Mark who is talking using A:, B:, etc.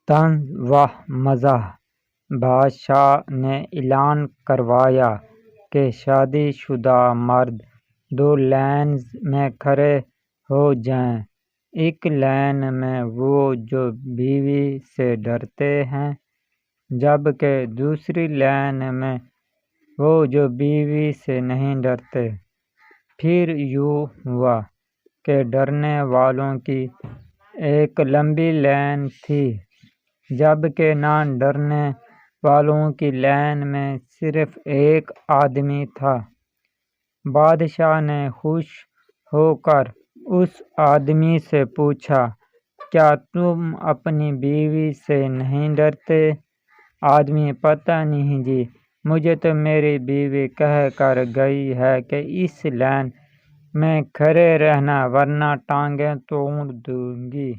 A: طنز و مزاح۔ بادشاہ نے اعلان کروایا کہ شادی شدہ مرد 2 لائنز میں کھڑے ہو جائیں، ایک لائن میں وہ جو بیوی سے ڈرتے ہیں، جبکہ دوسری لائن میں وہ جو بیوی سے نہیں ڈرتے۔ پھر یوں ہوا کہ ڈرنے والوں کی ایک لمبی لائن تھی، جبکہ نہ ڈرنے والوں کی لائن میں صرف ایک آدمی تھا۔ بادشاہ نے خوش ہو کر اس آدمی سے پوچھا، کیا تم اپنی بیوی سے نہیں ڈرتے؟ آدمی: پتہ نہیں جی، مجھے تو میری بیوی کہہ کر گئی ہے کہ اس لائن میں کھڑے رہنا ورنہ ٹانگیں توڑ دوں گی۔